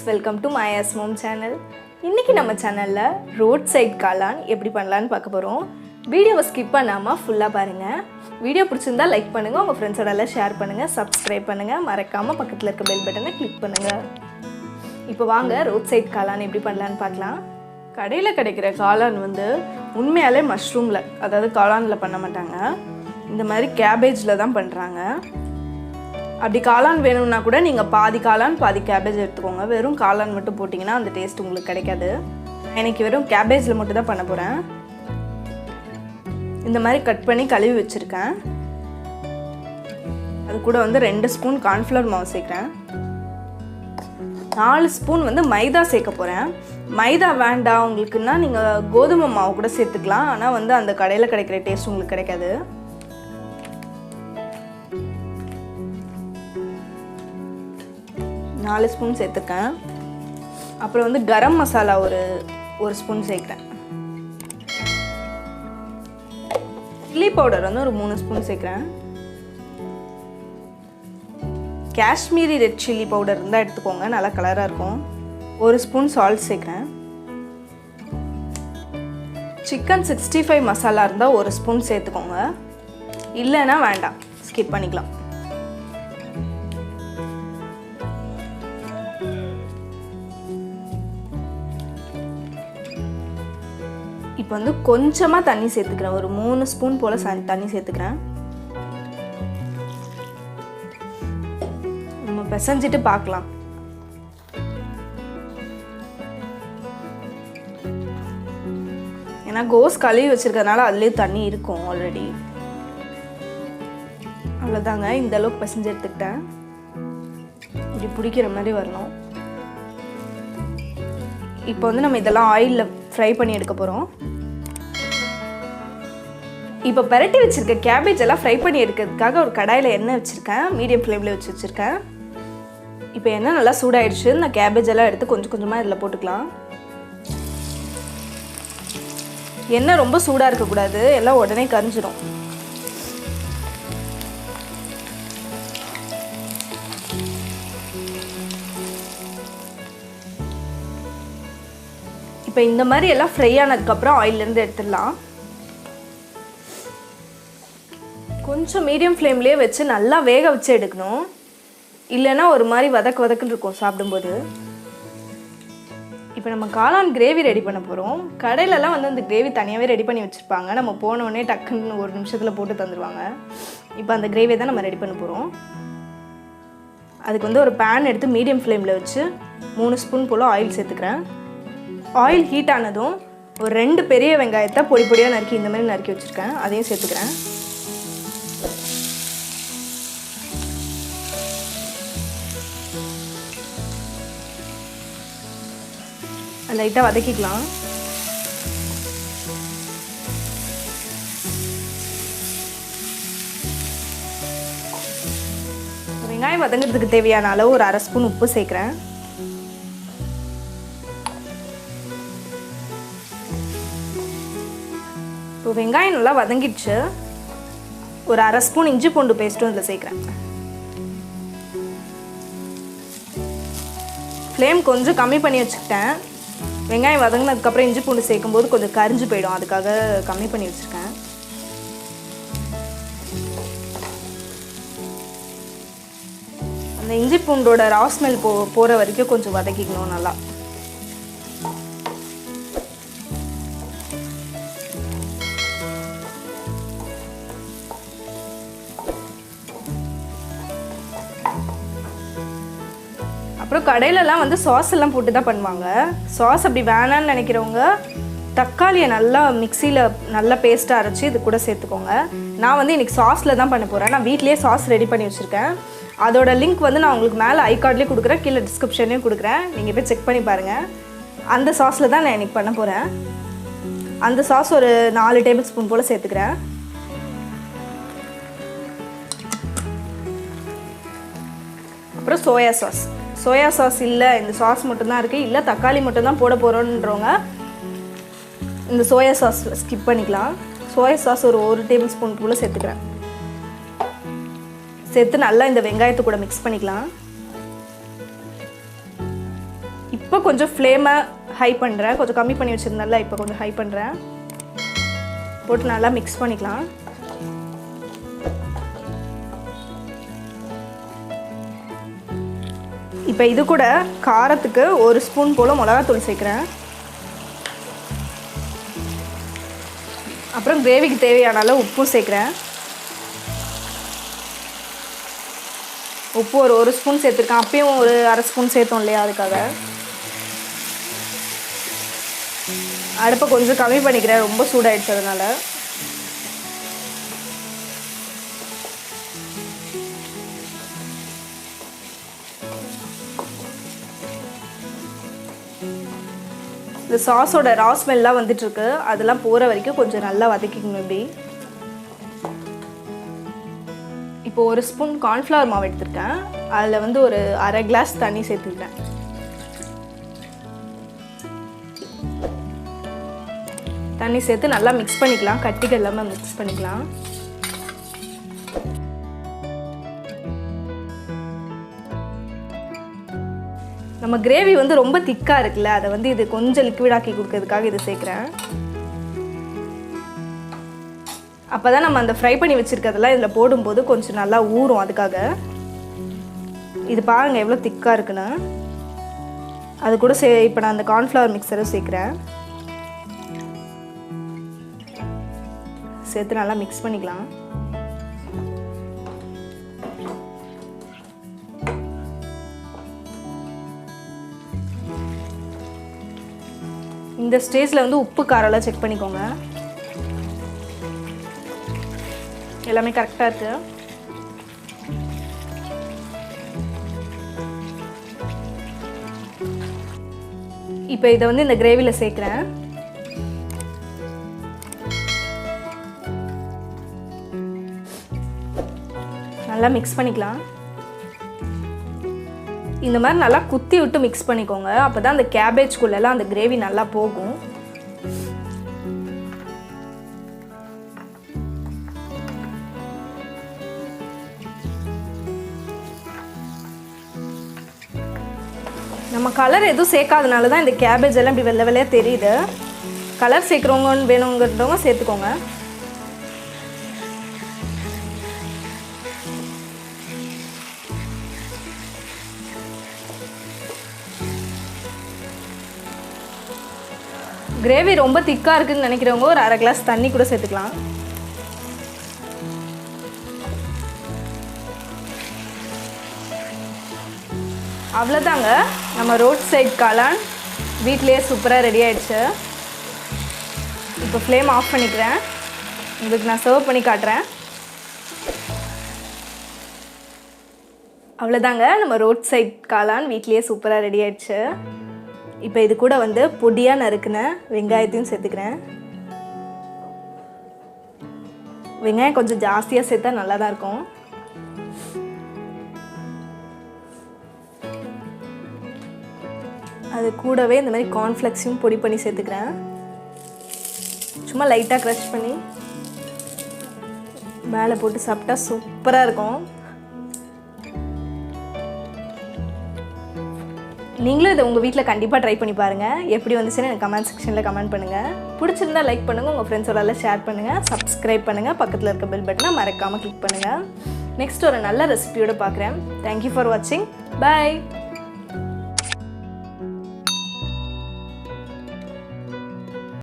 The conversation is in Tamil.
welcome to Mayasmom channel. இன்னைக்கு நம்ம சேனல்ல ரோட் சைடு காளான் எப்படி பண்ணலாம்னு பார்க்க போறோம். வீடியோவை ஸ்கிப் பண்ணாம ஃபுல்லா பாருங்க. வீடியோ பிடிச்சிருந்தா லைக் பண்ணுங்க, உங்க ஃப்ரெண்ட்ஸோட எல்லாம் ஷேர் பண்ணுங்க, சப்ஸ்கிரைப் பண்ணுங்க, மறக்காம பக்கத்துல இருக்க பெல் பட்டனை கிளிக் பண்ணுங்க. இப்போ வாங்க ரோட் சைடு காளான் எப்படி பண்ணலாம்னு பார்க்கலாம். கடையில கிடைக்கிற காளான் வந்து உண்மையாலே மஷ்ரூம்ல, அதாவது காளான்ல பண்ண மாட்டாங்க. இந்த மாதிரி கேபேஜ்ல தான் பண்றாங்க. அப்படி காளான் வேணும்னா கூட நீங்கள் பாதி காளான் பாதி கேபேஜ் எடுத்துக்கோங்க. வெறும் காளான் மட்டும் போட்டிங்கன்னா அந்த டேஸ்ட் உங்களுக்கு கிடைக்காது. எனக்கு வெறும் கேபேஜில் மட்டும் தான் பண்ண போகிறேன். இந்த மாதிரி கட் பண்ணி கழுவி வச்சுருக்கேன். அது கூட வந்து 2 ஸ்பூன் கார்ன்ஃப்ளவர் மாவு சேர்க்குறேன். 4 ஸ்பூன் வந்து மைதா சேர்க்க போகிறேன். மைதா வேண்டாம் உங்களுக்குன்னா நீங்கள் கோதுமை மாவு கூட சேர்த்துக்கலாம். ஆனால் வந்து அந்த கடையில் கிடைக்கிற டேஸ்ட் உங்களுக்கு கிடைக்காது. 4 ஸ்பூன் சேர்த்துக்கேன். அப்புறம் வந்து கரம் மசாலா ஒரு ஸ்பூன் சேர்க்குறேன். சில்லி பவுடர் வந்து ஒரு 3 ஸ்பூன் சேர்க்குறேன். காஷ்மீரி ரெட் சில்லி பவுடர் இருந்தால் எடுத்துக்கோங்க, நல்லா கலராக இருக்கும். 1 ஸ்பூன் சால்ட் சேர்க்குறேன். சிக்கன் 65 மசாலா இருந்தால் 1 ஸ்பூன் சேர்த்துக்கோங்க, இல்லைன்னா வேண்டாம், ஸ்கிப் பண்ணிக்கலாம். இப்போ வந்து கொஞ்சமாக தண்ணி சேர்த்துக்கிறேன். ஒரு 3 ஸ்பூன் போல் தண்ணி சேர்த்துக்கிறேன். நம்ம பிசைஞ்சிட்டு பார்க்கலாம். ஏன்னா கோஸ் கழுவி வச்சிருக்கிறதுனால அதுலேயே தண்ணி இருக்கும் ஆல்ரெடி. அவ்வளோதாங்க, இந்த அளவுக்கு பிசைஞ்சு எடுத்துக்கிட்டேன். இப்படி பிடிக்கிற மாதிரி வரணும். இப்போ வந்து நம்ம இதெல்லாம் ஆயிலில் ஃப்ரை பண்ணி எடுக்க போகிறோம். இப்போ பரட்டி வச்சுருக்க கேபேஜ் எல்லாம் ஃப்ரை பண்ணி எடுக்கிறதுக்காக ஒரு கடாயில் எண்ணெய் வச்சுருக்கேன். மீடியம் ஃப்ளேமில் வச்சுருக்கேன். இப்போ எண்ணெய் நல்லா சூடாயிடுச்சு. நான் கேபேஜ் எல்லாம் எடுத்து கொஞ்சம் கொஞ்சமாக இதில் போட்டுக்கலாம். எண்ணெய் ரொம்ப சூடாக இருக்கக்கூடாது, எல்லாம் உடனே கரிஞ்சிடும். இப்போ இந்த மாதிரி எல்லாம் ஃப்ரை ஆனதுக்கப்புறம் ஆயிலேருந்து எடுத்துடலாம். கொஞ்சம் மீடியம் ஃப்ளேம்லேயே வச்சு நல்லா வேக வச்சு எடுக்கணும், இல்லைன்னா ஒரு மாதிரி வதக்குன்னு இருக்கும் சாப்பிடும்போது. இப்போ நம்ம காளான் கிரேவி ரெடி பண்ண போகிறோம். கடையிலலாம் வந்து அந்த கிரேவி தனியாகவே ரெடி பண்ணி வச்சுருப்பாங்க. நம்ம போனோடனே டக்குன்னு 1 நிமிஷத்தில் போட்டு தந்துடுவாங்க. இப்போ அந்த கிரேவியை தான் நம்ம ரெடி பண்ண போகிறோம். அதுக்கு வந்து ஒரு பேன் எடுத்து மீடியம் ஃப்ளேமில் வச்சு 3 ஸ்பூன் போல் ஆயில் சேர்த்துக்கிறேன். ஆயில் ஹீட் ஆனதும் ஒரு 2 பெரிய வெங்காயத்தை பொடி பொடியாக நறுக்கி இந்த மாதிரி நறுக்கி வச்சுருக்கேன், அதையும் சேர்த்துக்கிறேன். லைட்டாக வதக்கிக்கலாம். வெங்காயம் வதங்கிறதுக்கு தேவையான அளவு ஒரு 1/2 ஸ்பூன் உப்பு சேர்க்குறேன். இப்போ வெங்காயம் நல்லா வதங்கிடுச்சு. ஒரு 1/2 ஸ்பூன் இஞ்சி பூண்டு பேஸ்ட்டும் இதில் சேர்க்குறேன். ஃப்ளேம் கொஞ்சம் கம்மி பண்ணி வச்சுக்கிட்டேன். வெங்காயம் வதங்கினதுக்கப்புறம் இஞ்சி பூண்டு சேர்க்கும்போது கொஞ்சம் கரிஞ்சு போயிடும், அதுக்காக கம்மி பண்ணி வச்சுருக்கேன். அந்த இஞ்சி பூண்டோட ரா ஸ்மெல் போகிற வரைக்கும் கொஞ்சம் வதக்கிக்கணும் நல்லா. அப்புறம் கடையிலலாம் வந்து சாஸ் எல்லாம் போட்டு தான் பண்ணுவாங்க. சாஸ் அப்படி வேணான்னு நினைக்கிறவங்க தக்காளியை நல்லா மிக்சியில் நல்லா பேஸ்ட்டாக அரைச்சி இது கூட சேர்த்துக்கோங்க. நான் வந்து இன்றைக்கி சாஸில் தான் பண்ண போகிறேன். நான் வீட்லேயே சாஸ் ரெடி பண்ணி வச்சுருக்கேன். அதோட லிங்க் வந்து நான் உங்களுக்கு மேலே ஐகார்ட்லேயும் கொடுக்குறேன், கீழே டிஸ்கிரிப்ஷன்லேயும் கொடுக்குறேன். நீங்கள் போய் செக் பண்ணி பாருங்கள். அந்த சாஸில் தான் நான் இன்றைக்கி பண்ண போகிறேன். அந்த சாஸ் ஒரு 4 டேபிள் ஸ்பூன் போல் சேர்த்துக்கிறேன். அப்புறம் சோயா சாஸ் இல்லை, இந்த சாஸ் மட்டும்தான் இருக்குது, இல்லை தக்காளி மட்டும்தான் போட போகிறோன்றவங்க இந்த சோயா சாஸ் ஸ்கிப் பண்ணிக்கலாம். சோயா சாஸ் ஒரு டேபிள் ஸ்பூன் போல் சேர்த்துக்கிறேன். சேர்த்து நல்லா இந்த வெங்காயத்தை கூட மிக்ஸ் பண்ணிக்கலாம். இப்போ கொஞ்சம் ஃப்ளேமை ஹை பண்ணுறேன். கொஞ்சம் கம்மி பண்ணி வச்சுருந்தால இப்போ கொஞ்சம் ஹை பண்ணுறேன். போட்டு நல்லா மிக்ஸ் பண்ணிக்கலாம். இப்போ இது கூட காரத்துக்கு 1 ஸ்பூன் போல் மிளகாத்தூள் சேர்க்குறேன். அப்புறம் கிரேவிக்கு தேவையான அளவு உப்பும் சேர்க்குறேன். உப்பு ஒரு ஸ்பூன் சேர்த்துருக்கேன். அப்பயும் ஒரு அரை ஸ்பூன் சேர்த்தோம் இல்லையா, அதுக்காக. அடுப்பை கொஞ்சம் கம்மி பண்ணிக்கிறேன், ரொம்ப சூடாயிடுச்சு அதனால. இந்த சாஸோட ரா ஸ்மெல்லாம் வந்துட்டுருக்கு, அதெல்லாம் போகிற வரைக்கும் கொஞ்சம் நல்லா வதக்கிக்கணும். இப்படி இப்போ 1 ஸ்பூன் கார்ன்ஃப்ளவர் மாவு எடுத்திருக்கேன். அதில் வந்து ஒரு அரை கிளாஸ் தண்ணி சேர்த்துருக்கேன். தண்ணி சேர்த்து நல்லா மிக்ஸ் பண்ணிக்கலாம். கட்டிகள் இல்லாமல் மிக்ஸ் பண்ணிக்கலாம். நம்ம கிரேவி வந்து ரொம்ப திக்காக இருக்குல்ல, அதை வந்து இது கொஞ்சம் லிக்விடாக்கி கொடுக்கறதுக்காக இது சேர்க்குறேன். அப்போ தான் நம்ம அந்த ஃப்ரை பண்ணி வச்சுருக்கிறதெல்லாம் இதில் போடும்போது கொஞ்சம் நல்லா ஊறும். அதுக்காக இது பாருங்கள் எவ்வளோ திக்காக இருக்குன்னு. அது கூட இப்போ நான் அந்த கார்ன்ஃப்ளவர் மிக்சரை சேர்க்குறேன். சேர்த்து நல்லா மிக்ஸ் பண்ணிக்கலாம். இந்த ஸ்டேஜில் வந்து உப்பு காரெல்லாம் செக் பண்ணிக்கோங்க. எல்லாமே கரெக்டாக இருக்கு. இப்போ இதை வந்து இந்த கிரேவியில் சேர்க்குறேன். நல்லா மிக்ஸ் பண்ணிக்கலாம். இந்த மாதிரி நல்லா குத்தி விட்டு மிக்ஸ் பண்ணிக்கோங்க. அப்போ தான் அந்த கேபேஜ்குள்ளெல்லாம் அந்த கிரேவி நல்லா போகும். நம்ம கலர் எதுவும் சேர்க்காதனால தான் இந்த கேபேஜ் எல்லாம் இப்படி வெள்ளை வெள்ளையாக தெரியுது. கலர் சேர்க்குறவங்க வேணுங்கிறவங்க சேர்த்துக்கோங்க. கிரேவி ரொம்ப திக்காக இருக்குதுன்னு நினைக்கிறவங்க ஒரு அரை கிளாஸ் தண்ணி கூட சேர்த்துக்கலாம். அவ்வளோதாங்க, நம்ம ரோட் சைட் காளான் வீட்டிலேயே சூப்பராக ரெடி ஆகிடுச்சு. இப்போ ஃப்ளேம் ஆஃப் பண்ணிக்கிறேன். உங்களுக்கு நான் சர்வ் பண்ணி காட்டுறேன். அவ்வளோதாங்க, நம்ம ரோட் சைட் காளான் வீட்டிலேயே சூப்பராக ரெடி ஆகிடுச்சு. இப்போ இது கூட வந்து பொடியாக நறுக்குன வெங்காயத்தையும் சேர்த்துக்கிறேன். வெங்காயம் கொஞ்சம் ஜாஸ்தியாக சேர்த்தா நல்லா தான் இருக்கும். அது கூடவே இந்த மாதிரி கார்ன்ஃப்ளெக்ஸையும் பொடி பண்ணி சேர்த்துக்கிறேன். சும்மா லைட்டாக க்ரஷ் பண்ணி மேலே போட்டு சாப்பிட்டா சூப்பராக இருக்கும். நீங்களும் இதை உங்கள் வீட்டில் கண்டிப்பாக ட்ரை பண்ணி பாருங்கள். எப்படி வந்துச்சுன்னு எனக்கு கமெண்ட் செக்ஷனில் கமெண்ட் பண்ணுங்கள். பிடிச்சிருந்தா லைக் பண்ணுங்கள், உங்கள் ஃப்ரெண்ட்ஸோட ஷேர் பண்ணுங்கள், சப்ஸ்கிரைப் பண்ணுங்கள், பக்கத்தில் இருக்க பெல் பட்டனை மறக்காமல் கிளிக் பண்ணுங்கள். நெக்ஸ்ட் ஒரு நல்ல ரெசிபியோடு பார்க்குறேன். தேங்க்யூ ஃபார் வாட்சிங். பாய்.